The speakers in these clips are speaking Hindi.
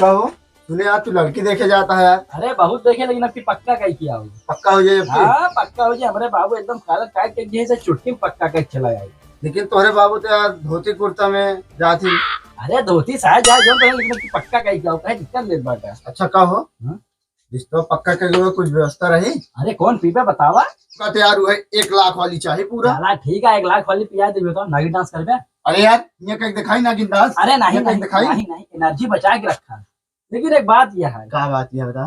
कहो तूने यार तू लड़की देखे जाता है यार। अरे बहुत देखे लेकिन अभी पक्का कहीं किया हो। पक्का हो जाए अबकी? हाँ पक्का हो जाए। हमारे बाबू एकदम काला टाइट के जैसे चुटकी में पक्का कर चला जाए। लेकिन तोहरे बाबू तो यार धोती कुर्ता में जाती। अरे धोती साया जाए जो पहले लेकिन अभी पक्का कहीं किया हो कहीं दिक्कत ले बाटा। अच्छा कहो हाँ? रिश्ता पक्का करके हुए कुछ व्यवस्था रही? अरे कौन पीपे बतावा। का तो यार वो 1 लाख वाली चाहिए पूरा। चला ठीक है 1 लाख वाली पिया दे तो नागिन डांस कर बे। अरे यार ये कहीं दिखाई ना गिंदास। अरे नहीं कहीं नहीं दिखाई नहीं नहीं एनर्जी बचा के रखा। लेकिन एक बात यह है क्या बात है बता।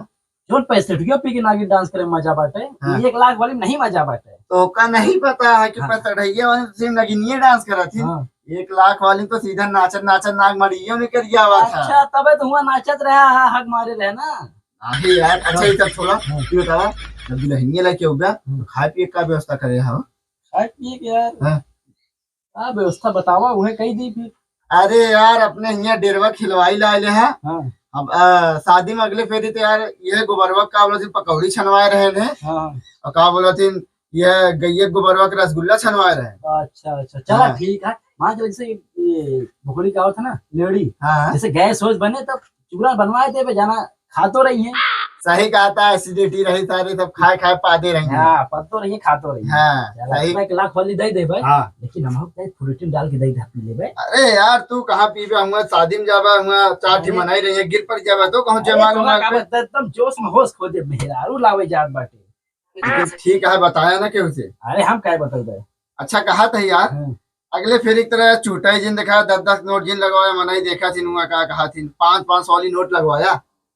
जो पैसे पी के नागिन डांस करे मजा बाटे। हाँ। 1 लाख वाली में नहीं मजा बाटे। तो का नहीं पता है कि हाँ। पैसा वाली तो सिर्फ नगिनिये डांस करा थी। हाँ। 1 लाख वाली तो सीधा नाचत नाचत नाग मरियो निकल गया हुआ था। अच्छा तबे तो हुआ नाचत रहा हक मारे रहे ना। अरे यार अच्छा ही सब छोड़ा। तू बता जब दुल्हनिया लेके हो गया तो खाए पिए का व्यवस्था करे हो? खाए पिए के यार हाँ। क्या व्यवस्था बतावा उन्हें कही दी फिर। अरे यार अपने यहाँ डेरवा खिलवाई लाए है। हाँ। अब शादी में अगले फेरी तो यार यह गोबरवा का बोला पकौड़ी छनवाए रहे थे। हाँ। और का बोला थी यह गैये गोबरवा के रसगुल्ला छनवाए रहे। अच्छा अच्छा चला हाँ। ठीक है। मान के जैसे ये भुखड़ी का होता ना लेड़ी हाँ जैसे गैस वैस बने तब चूरा बनवाए थे पे जाना खा तो रही है। सही कहा था एसिडिटी रही सारी सब खाए खाए पादे रही। हाँ पद तो रही है खा तो रही है। हाँ चला, सही। तुम्हें 1 लाख वाली दे दे भाई। हाँ लेकिन हम प्रोटीन डाल के दे दे पी ले भाई। अरे यार तू कहाँ पीबे हुआ शादी में जावा हुआ चार ठी मनाई रही है गिर पर जावा तो कहूँ जयमाल उमाल पे। एकदम जोश में होश खो दे मेहरारू लावे जात बाटे। लेकिन ठीक है बताया ना केहू से। अरे हम क्या बता दे। अच्छा कहा था यार अगले फिर एक तरह छूटा जिन देखा 10-10 नोट जिन लगवाया मनाई देखा थी नुआ का कहा थी 500-500 वाली नोट लगवाया।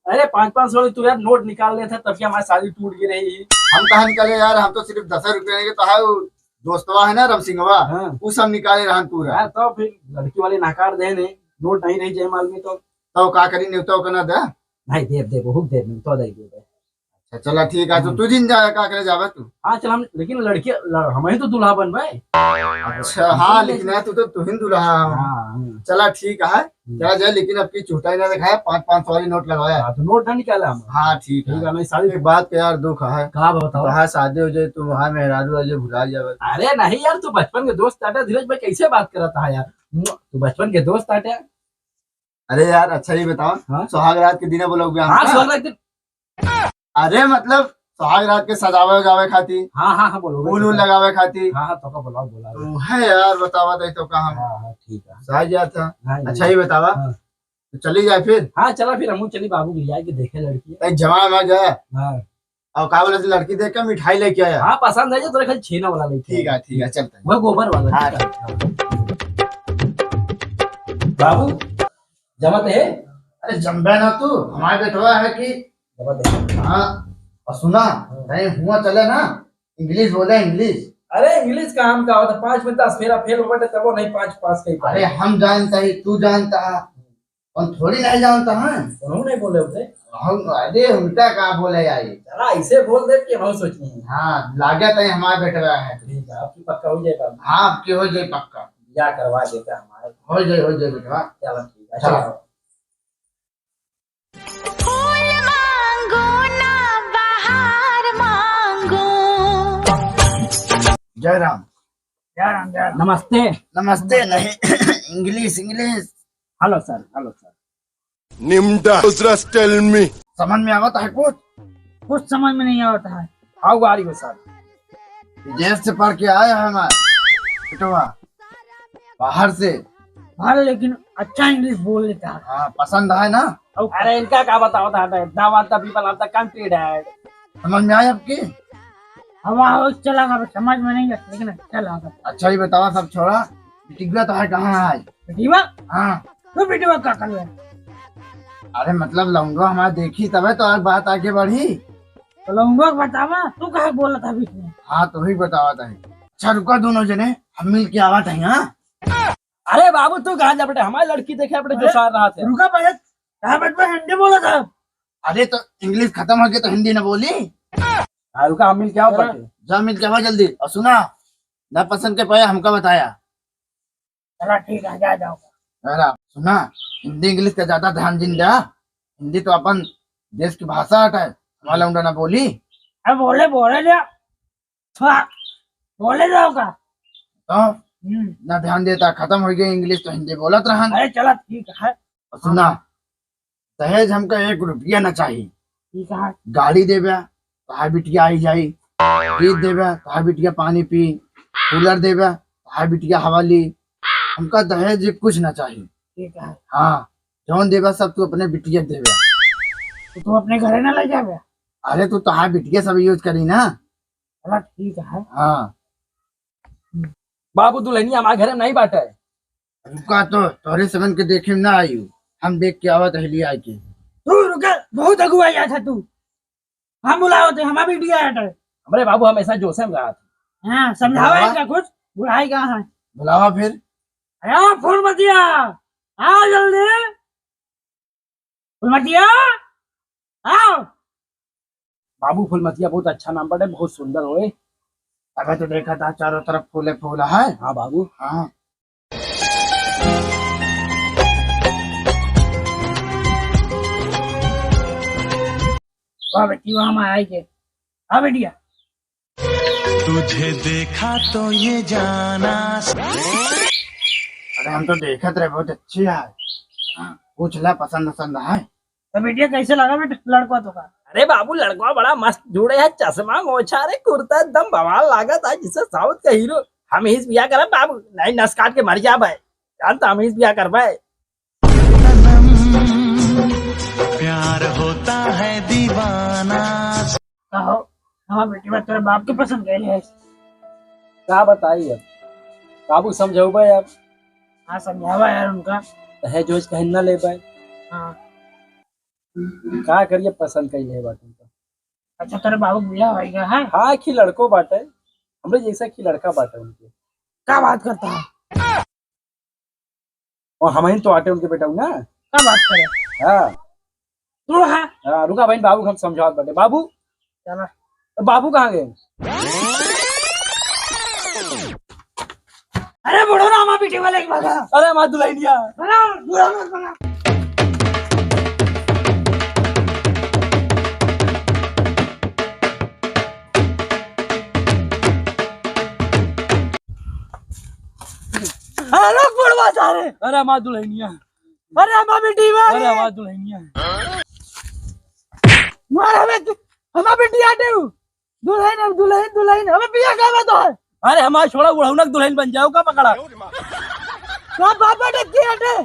अरे 500 वाली तू यार नोट निकाल लेता तब हमारी शादी टूट गई रही। हम कहा निकाले यार हम तो सिर्फ 10 रुपये के तो है वो दोस्तवा है ना रमसिंहवा हाँ। वो सब निकाले रहन पूरा। यार तो फिर लड़की वाली नकार दे ने नोट नहीं रही जयमाल में तो का करी न्योता करना दे। नहीं दे बहुत देर में तो दे दे। अच्छा चला ठीक है तो तू जिन जाए का करे जावे तू। हाँ चल हम लेकिन लड़की हम ही तो दूल्हा बन भाई। अच्छा हाँ लेकिन है तू तो हिंदू रहा। हाँ चला ठीक है चला जाए लेकिन अब की चूटाई ना दिखाया 500-500 वाली नोट लगवाया। तो नोट ना निकाला हम। हाँ ठीक है। नहीं शादी एक बात का यार दुख है कहा बताओ। वहाँ शादी हो जाए तो वहाँ मेहरारू जो भुला जावे। अरे नहीं यार तू बचपन के दोस्त आटे धीरज भाई कैसे बात करता है यार तू बचपन के दोस्त आटे। अरे यार अच्छा ही बताओ हाँ? सुहाग रात के दिन बोलोगे? हाँ सुहाग रात। अरे मतलब सुहाग रात के सजावे उजावे खाती। हाँ हाँ हाँ बोलो फूल वूल लगावे खाती। हाँ हाँ तो का बोला बोला। तो है यार बतावा दे तो कहा हाँ हाँ ठीक है। सही जाता। हाँ, अच्छा ही बतावा हाँ। तो चली जाए फिर। हाँ चला फिर हम चली बाबू के के देखे लड़की। जमा में जाए हाँ और का बोले लड़की देख के मिठाई लेके आया। हाँ पसंद है जो तेरे खाली छेना वाला ले। ठीक है चलते हैं। वो गोबर वाला। हाँ। बाबू जमत है। अरे जम्बे ना तू हमारे बेटवा है कि जमत है। हाँ और सुना कहीं हुआ चले ना इंग्लिश बोले इंग्लिश। अरे इंग्लिश का हम का होता 5 में 10 फेरा फेल हो गए तब वो नहीं 5 पास कहीं। अरे हम जानता ही तू जानता और थोड़ी नहीं जानता है। उन्होंने नहीं बोले उसे। हम अरे उल्टा का बोले आई। चला ऐसे बोल दे कि हम सोचनी है। हाँ लागत है हमारे बेटवा है। ठीक है आपकी पक्का हो जाएगा। हाँ आपकी हो जाए पक्का। या करवा देता हमारे। हो जाए बेटवा। चलो ठीक है। चलो। चलो फूल मांगो ना बाहर मांगो। जय राम। नमस्ते। नमस्ते नहीं English English. Hello sir hello sir. Nimda, just tell me. समझ में आवता है कुछ समझ में नहीं आता है। How are you sir? विदेश से पढ़ के आया है हमारे बेटवा बाहर से। हाँ लेकिन अच्छा इंग्लिश बोल लेता है। हाँ पसंद है ना? अरे इनका क्या बताओ था दावत तभी बनाता कंट्री डैड। समझ में आया आपकी? हवा चला समझ में नहीं आता लेकिन अच्छा लगा। अच्छा ही बतावा सब छोड़ा। बिटिया तो है कहाँ है? बेटीवा हाँ तो बेटीवा क्या कर रहा? अरे मतलब लौंडा हमारे देखी तबे तो आज बात आगे बढ़ी। तो लौंडा बतावा तू कहा बोला था बीच में? हाँ तो ही बतावा था। अच्छा रुका दोनों जने हम मिल के आवा था। हाँ अरे बाबू तू कहा जा बेटे हमारी लड़की देखे अपने जो सार रहा था। रुका पहले कहा हिंदी बोला था। अरे तो इंग्लिश खत्म हो गई तो हिंदी न बोली। रुका हम मिल के आओ जा मिल के आवा जल्दी। और सुना न पसंद के पाया हमका बताया। चलो ठीक है जा जाओ। सुना हिंदी इंग्लिश का ज्यादा ध्यान दिन दिया। हिंदी तो अपन देश की भाषा हटा है। हमारा लौंडा ना बोली। बोले बोले जा बोले जाओ का तो ना ध्यान देता खत्म हो गई इंग्लिश तो हिंदी बोलत रहा। अरे चला ठीक है। और सुना दहेज हमका 1 रुपया न चाहिए। ठीक है गाड़ी देबे तो बिटिया आई जाई, फ्रिज देबे तो बिटिया पानी पी, कूलर देबे तो बिटिया हवा ली। हमका दहेज कुछ न चाहिए। ठीक है हाँ, जौन देबे सब तू अपने बिटिया देबे। तो तू अपने घरे ना ले जावे। अरे तू तो बिटिया सब यूज करी ना। चला ठीक है। हाँ बाबू दुल्हनिया हमारे घर में नहीं बाटे। रुका तो तोहरे समन के देखे में ना आई, हम देख के आवत हली आई के। तू रुका, बहुत अगुआ आया था तू। हम बुलाओ थे, हमारा भी दिया है। हमारे बाबू हमेशा जोश में रहा था। हाँ समझावा इनका कुछ, बुढ़ाई कहाँ है। बुलावा फिर। अरे फूलमतिया आओ जल्दी, फूलमतिया आओ। बाबू फूलमतिया बहुत अच्छा नाम पड़े, बहुत सुंदर होए। अबे तो देखा था चारों तरफ फूले फूल है। हाँ बाबू। हाँ वाह बेटी वहाँ हम आए के। हाँ बेटिया तुझे देखा तो ये जाना। अरे हम तो देखत रहे बहुत अच्छी है। हाँ, पूछ ला पसंद पसंद है। तो बेटिया कैसे लगा बेटा लड़का तो का। अरे बाबू लड़का बड़ा मस्त जोड़े है, चश्मा मोछा रे कुर्ता एकदम बवाल लागत है, जिससे साउथ का हीरो। हम ही बिया करब बाबू, नहीं नस काट के मर जा भाई। जानता हम ही बिया करबे। प्यार होता है दीवाना। कहो हाँ बेटी बात तेरे बाप के पसंद गए है। क्या बताइए अब बाबू समझो भाई अब। हाँ समझावा यार उनका। है जो कहीं ना ले पाए। हाँ क्या करिए पसंद कहीं नहीं बात उनका। अच्छा तेरे बाबू बिया होएगा है। हाँ की लड़को बाटे, हमरे जैसा की लड़का बाटे उनके। क्या बात करता है। और हम ही तो आटे उनके बेटा ना। क्या बात करे। हाँ तू है। हाँ रुका भाई, बाबू हम समझाओ बाटे। बाबू चला, बाबू कहाँ गए। अरे बुढ़ो ना हमारा पीछे वाले भागा। अरे हमारा दुल्हनिया बना बुरा मत बना। अरे बुढ़वा सारे। अरे हमारा दुल्हनिया, अरे हमारा बेटी, अरे हमारा दुल्हनिया मार हमें बेटी आटे दुल्हन। अब दुल्हन दुल्हन हमें पिया क्या तो है। अरे हमारा छोड़ा उड़ाउनक दुल्हन बन जाओ का पकड़ा। क्या बाप बेटे की आटे।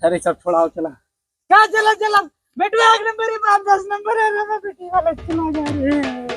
अरे सब छोड़ाओ चला। क्या चला चला बेटू 1 नंबर है, 10 नंबर है। हमें बेटी वाले चला जा रहे हैं।